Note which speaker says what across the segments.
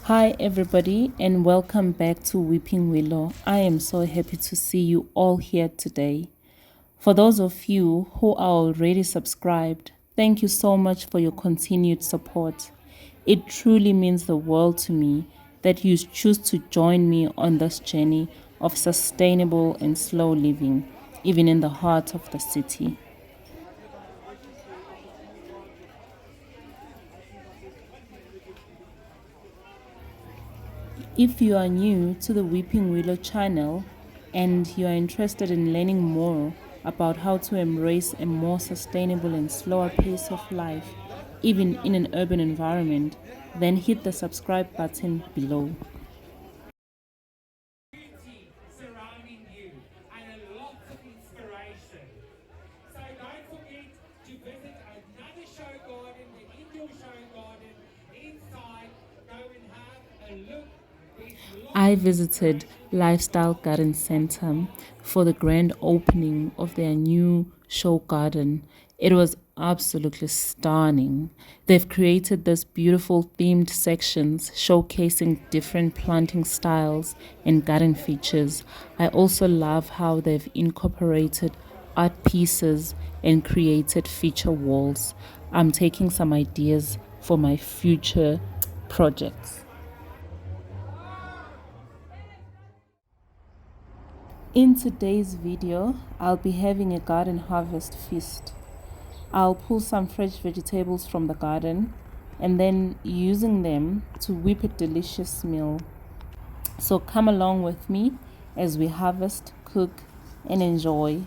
Speaker 1: Hi, everybody, and welcome back to Weeping Willow. I am so happy to see you all here today. For those of you who are already subscribed, thank you so much for your continued support. It truly means the world to me that you choose to join me on this journey of sustainable and slow living, even in the heart of the city. If you are new to the Weeping Willow channel and you are interested in learning more about how to embrace a more sustainable and slower pace of life, even in an urban environment, then hit the subscribe button below.
Speaker 2: Surrounding you and a lot of inspiration. So don't forget to visit another show garden, the indoor show garden inside. Go and have a look.
Speaker 1: I visited Lifestyle Garden Center for the grand opening of their new show garden. It was absolutely stunning. They've created this beautiful themed sections showcasing different planting styles and garden features. I also love how they've incorporated art pieces and created feature walls. I'm taking some ideas for my future projects. In today's video, I'll be having a garden harvest feast. I'll pull some fresh vegetables from the garden and then using them to whip a delicious meal. So come along with me as we harvest, cook, and enjoy.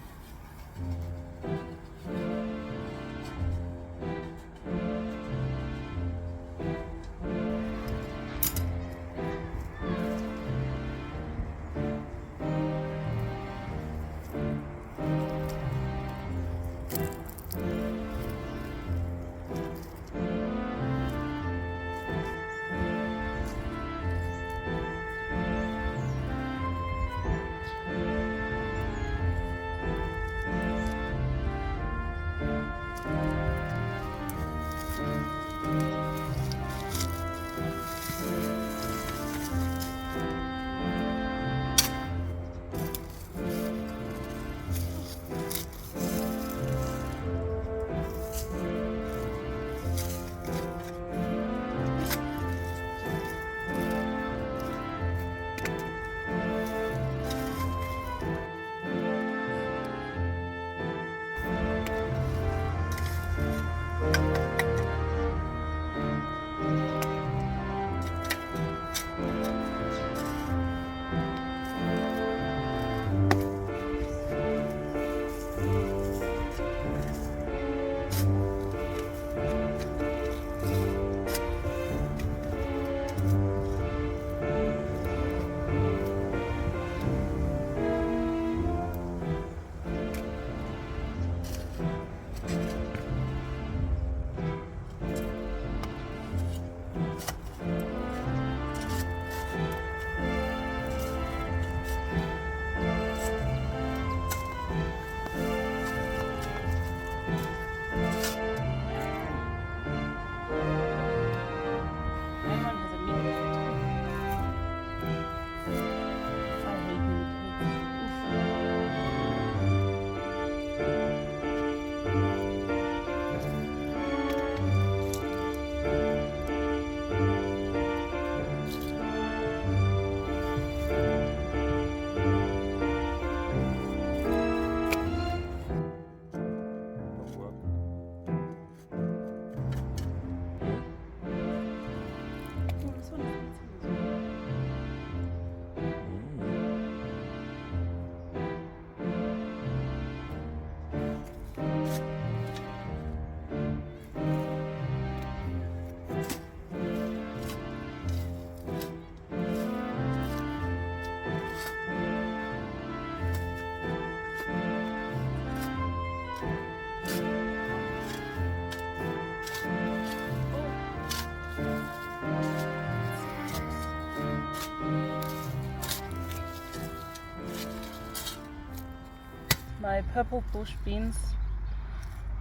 Speaker 1: My purple bush beans.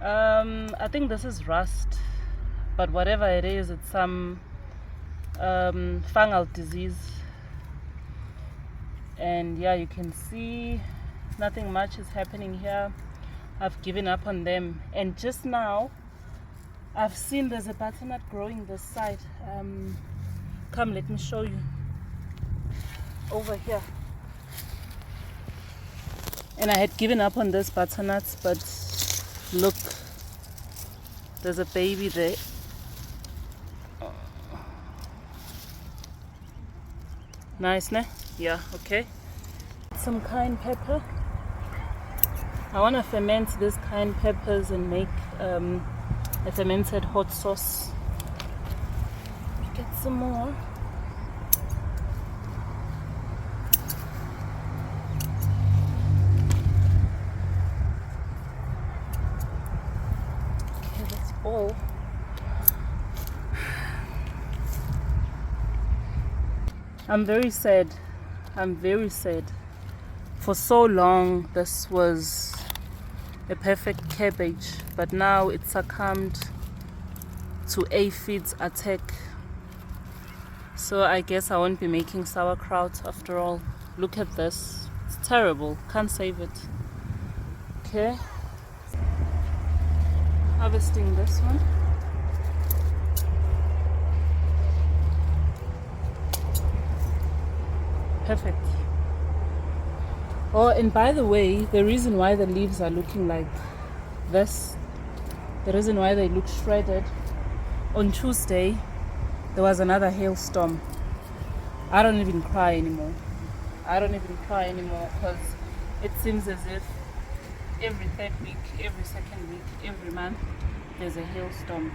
Speaker 1: I think this is rust, but whatever it is, it's some fungal disease. And yeah, you can see nothing much is happening here. I've given up on them, and just now I've seen there's a butternut growing this side. Come, let me show you over here. And I had given up on this butternuts, but look, there's a baby there. Nice, ne? Yeah, okay. Some cayenne pepper. I want to ferment these cayenne peppers and make a fermented hot sauce. Get some more. Okay, that's all. I'm very sad. For so long, this was a perfect cabbage, but now it succumbed to aphids attack. So I guess I won't be making sauerkraut after all. Look at this. It's terrible. Can't save it. Okay. Harvesting this one. Perfect. Oh, and by the way, the reason why the leaves are looking like this, the reason why they look shredded, on Tuesday there was another hailstorm. I don't even cry anymore because it seems as if every third week, every second week, every month there's a hailstorm.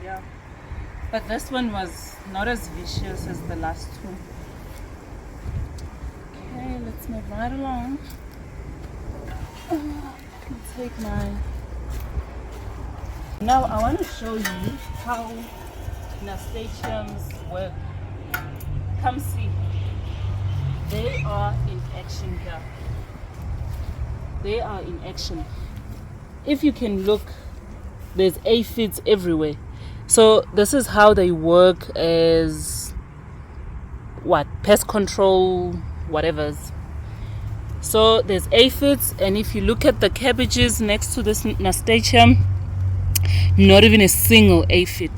Speaker 1: Yeah, but this one was not as vicious as the last two. Okay, let's move right along. Let's take my... Now I want to show you how nasturtiums work. Come see. They are in action here. They are in action. If you can look, there's aphids everywhere. So this is how they work as what? Pest control, whatever's. So there's aphids, and if you look at the cabbages next to this nasturtium, not even a single aphid.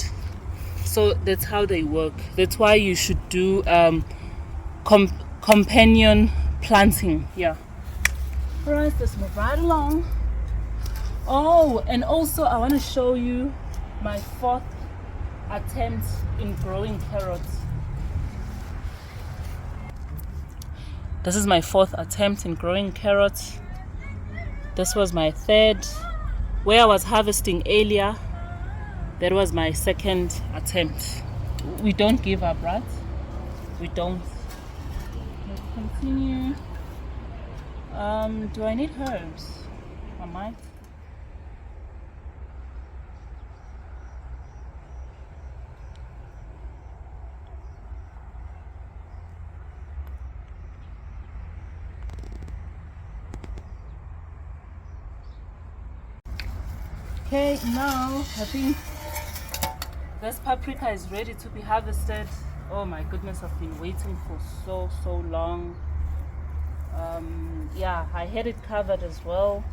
Speaker 1: So that's how they work. That's why you should do companion planting. Yeah. Alright, let's move right along. Oh, and also I want to show you my 4th attempt in growing carrots. This is my 4th attempt in growing carrots. This was my 3rd. Where I was harvesting earlier, that was my 2nd attempt. We don't give up, right? We don't. Let's continue. Do I need herbs? I might. Okay, now I think this paprika is ready to be harvested. Oh my goodness, I've been waiting for so long. Yeah, I had it covered as well,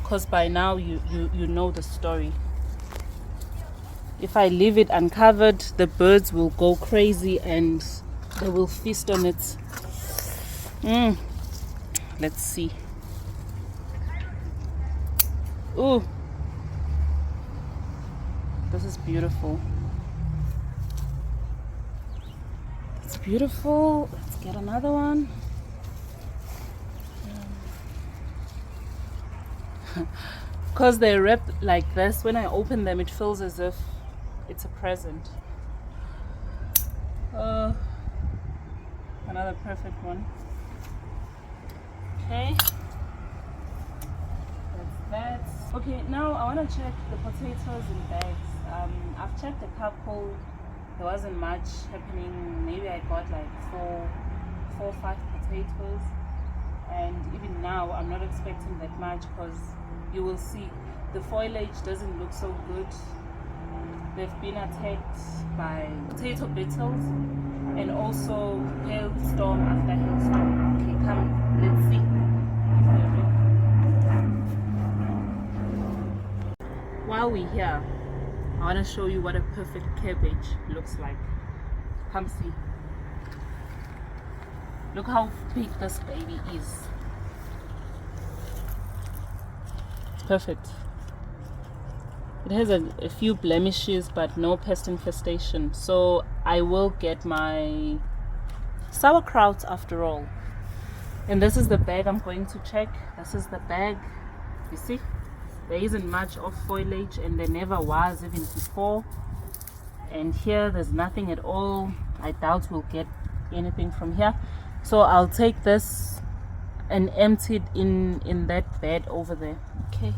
Speaker 1: because by now you know the story. If I leave it uncovered, the birds will go crazy and they will feast on it. Let's see. Ooh, this is beautiful. It's beautiful. Let's get another one. Because they're wrapped like this, when I open them it feels as if it's a present. Another perfect one. Okay, that's that. Okay, now I want to check the potatoes in bags. I've checked a couple. There wasn't much happening. Maybe I got like four or five potatoes, and even now I'm not expecting that much, because you will see the foliage doesn't look so good. they've been attacked by potato beetles and also hailstorm after hailstorm. Okay, come, let's see. While we're here, I want to show you what a perfect cabbage looks like. Come see. Look how big this baby is. Perfect. It has a few blemishes but no pest infestation, so I will get my sauerkraut after all. And this is the bag I'm going to check. This is the bag. You see, there isn't much of foliage, and there never was even before. And here there's nothing at all. I doubt we'll get anything from here, so I'll take this and empty it in that bed over there. Okay.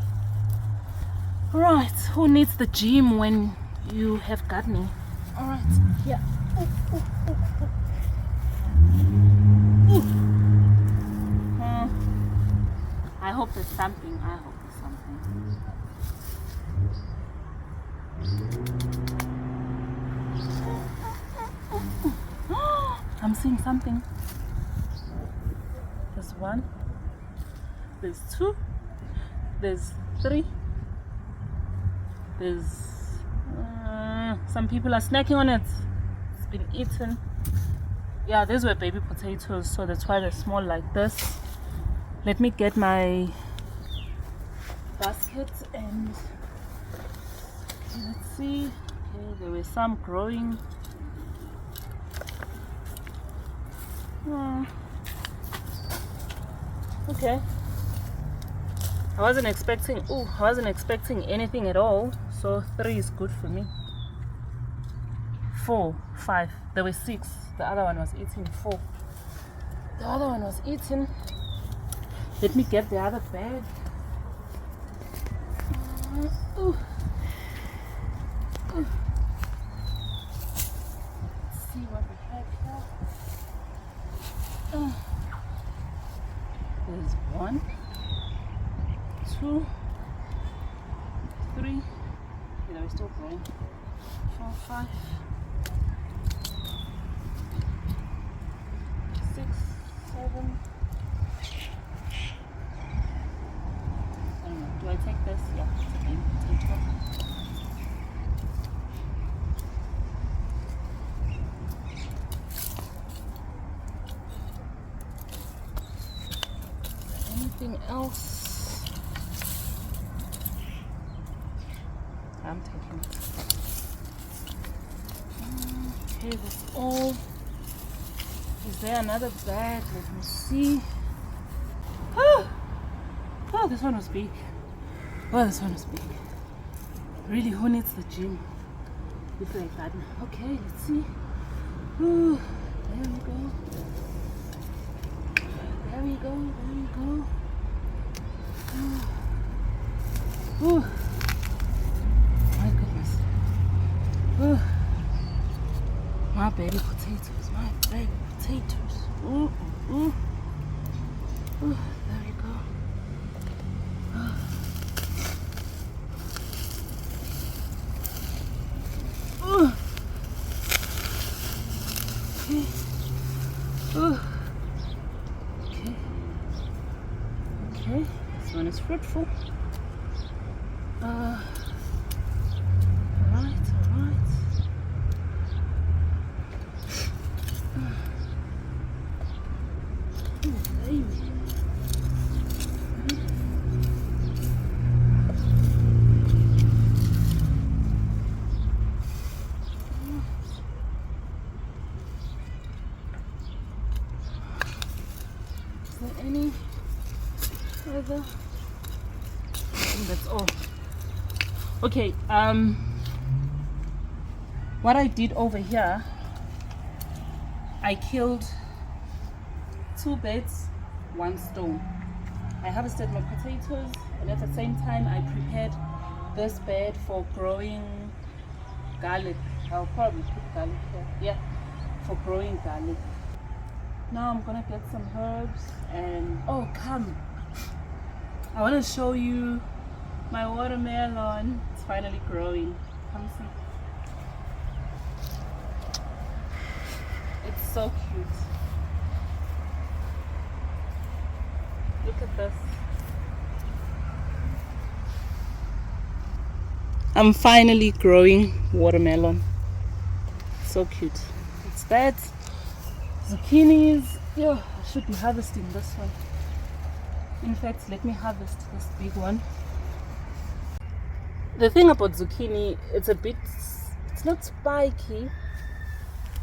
Speaker 1: Right, who needs the gym when you have gardening? All right, here. I hope there's something. I hope there's something. I'm seeing something. There's one. There's two. There's three. There's some people are snacking on it. It's been eaten. Yeah, these were baby potatoes, so that's why they're small like this. Let me get my basket and okay, let's see. Okay, there were some growing. Okay. I wasn't expecting anything at all, so 3 is good for me. 4, 5, there were 6, the other one was eating. 4, the other one was eating. Let me get the other bag. Let's see what we have here. There's 1, 2, 3. Okay, we're still growing. 4, 5, 6, 7. I don't know. Do I take this? Yeah, it's a baby potato. Anything else? I'm taking it. Okay, that's all. Is there another bag? Let me see. Oh, this one was big. Oh, this one was big. Really, who needs the gym? It's like that. Okay, let's see. Ooh, there we go. There we go. There we go. Ooh. My goodness. Ooh. My baby potatoes. My baby potatoes. Ooh, ooh. Ooh, there we go. Ooh. Okay. Ooh. Okay. Okay. This one is fruitful. Alright. Any other? I think that's all. Okay, what I did over here, I killed 2 birds, 1 stone. I harvested my potatoes, and at the same time I prepared this bed for growing garlic. I'll probably put garlic here. Yeah, for growing garlic. Now I'm gonna get some herbs and oh, come! I want to show you my watermelon. It's finally growing. Come see. It's so cute. Look at this. I'm finally growing watermelon. So cute. It's that. Zucchinis. Yeah, I should be harvesting this one. In fact, let me harvest this big one. The thing about zucchini, it's not spiky,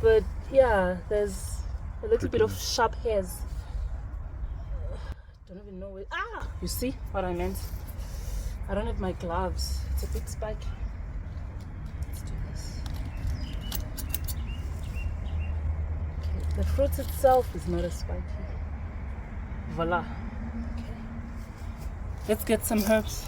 Speaker 1: but yeah, there's a little bit of sharp hairs. Don't even know where. You see what I meant? I don't have my gloves. It's a bit spiky. Let's do this. Okay, the fruit itself is not as spiky. Voila. Okay. Let's get some herbs.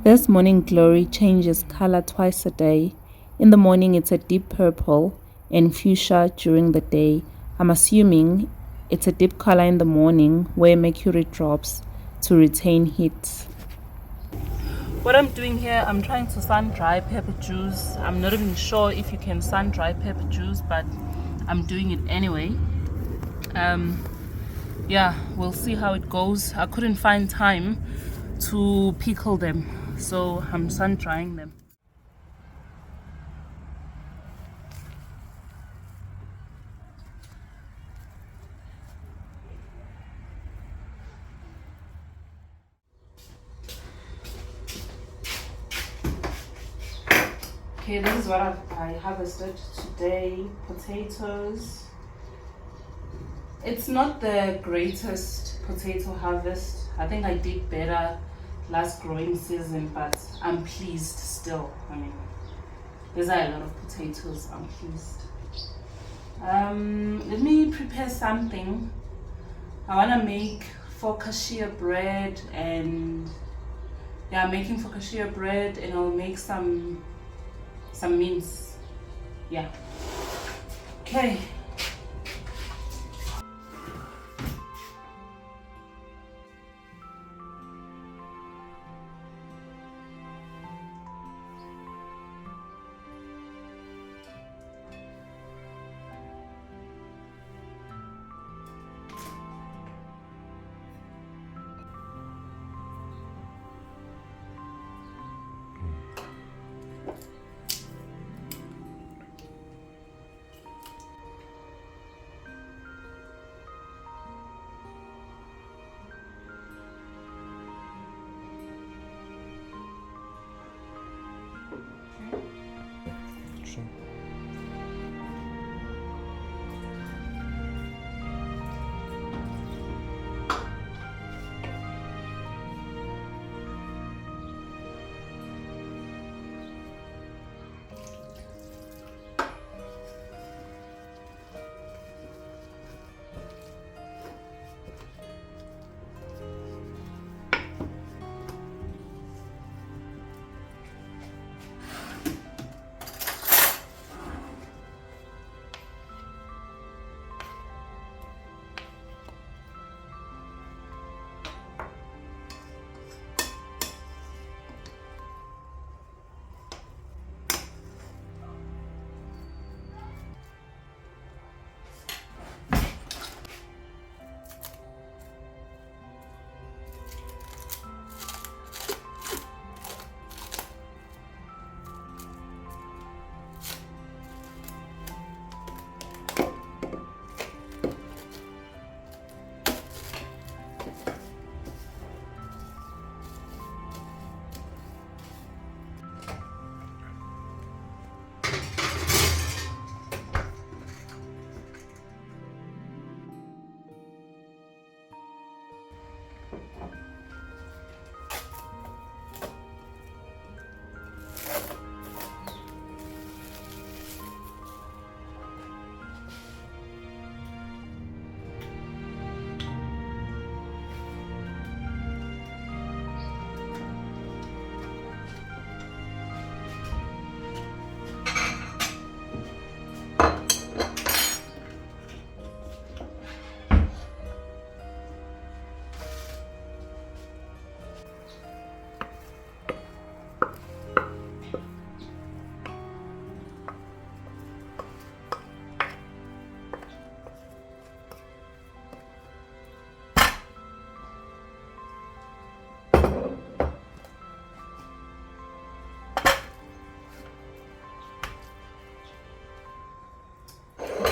Speaker 1: This morning glory changes color twice a day. In the morning it's a deep purple and fuchsia during the day. I'm assuming it's a deep color in the morning where mercury drops to retain heat. What I'm doing here, I'm trying to sun dry pepper juice. I'm not even sure if you can sun dry pepper juice, but I'm doing it anyway. Yeah, we'll see how it goes. I couldn't find time to pickle them, so I'm sun drying them. Okay, this is what I harvested today. Potatoes. It's not the greatest potato harvest. I think I did better last growing season, but I'm pleased still. I mean, there's a lot of potatoes. I'm pleased. Let me prepare something. I want to make focaccia bread, and yeah, I'm making focaccia bread, and I'll make some mince. Yeah. Okay.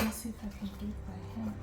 Speaker 1: me see if I can do it by hand.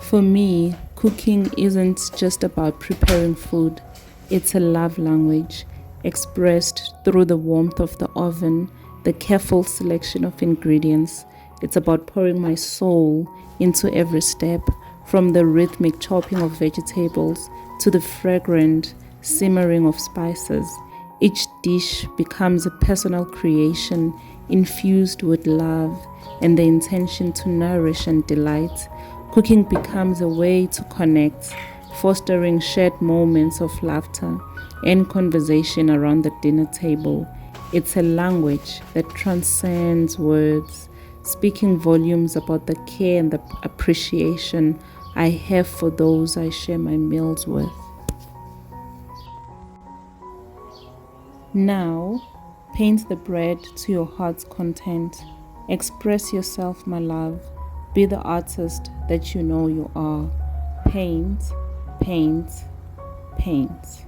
Speaker 1: For me, cooking isn't just about preparing food, it's a love language expressed through the warmth of the oven, the careful selection of ingredients. It's about pouring my soul into every step, from the rhythmic chopping of vegetables to the fragrant simmering of spices. Each dish becomes a personal creation infused with love and the intention to nourish and delight. Cooking becomes a way to connect, fostering shared moments of laughter and conversation around the dinner table. It's a language that transcends words, speaking volumes about the care and the appreciation I have for those I share my meals with. Now, paint the bread to your heart's content. Express yourself, my love. Be the artist that you know you are. Paint, paint, paint.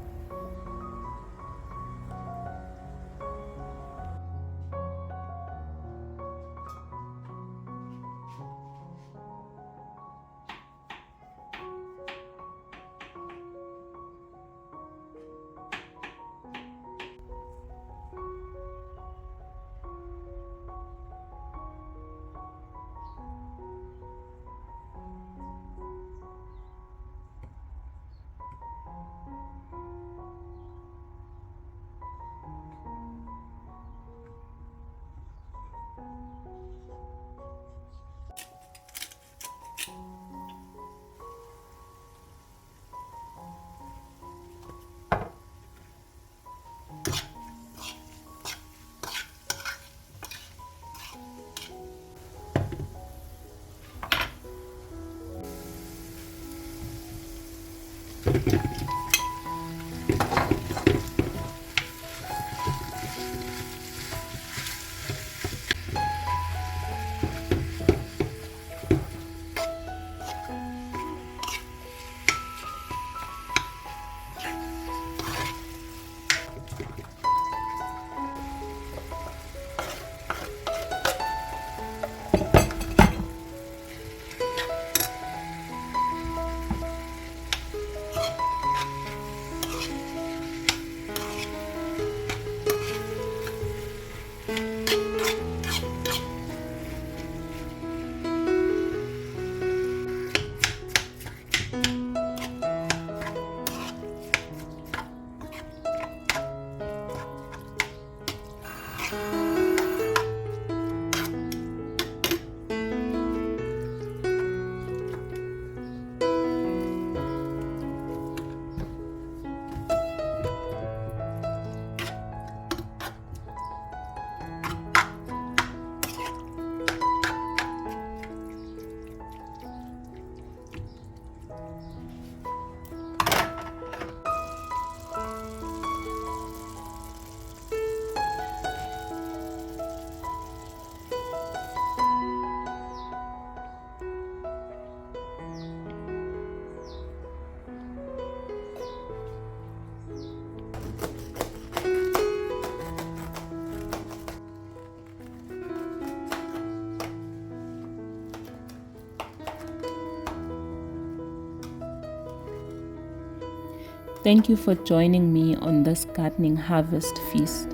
Speaker 1: Thank you for joining me on this gardening harvest feast.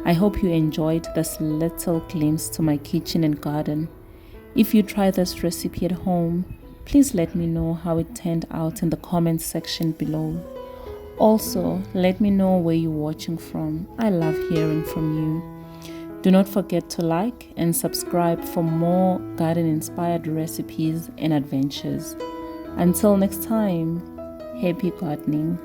Speaker 1: I hope you enjoyed this little glimpse to my kitchen and garden. If you try this recipe at home, please let me know how it turned out in the comments section below. Also, let me know where you're watching from. I love hearing from you. Do not forget to like and subscribe for more garden-inspired recipes and adventures. Until next time, happy gardening.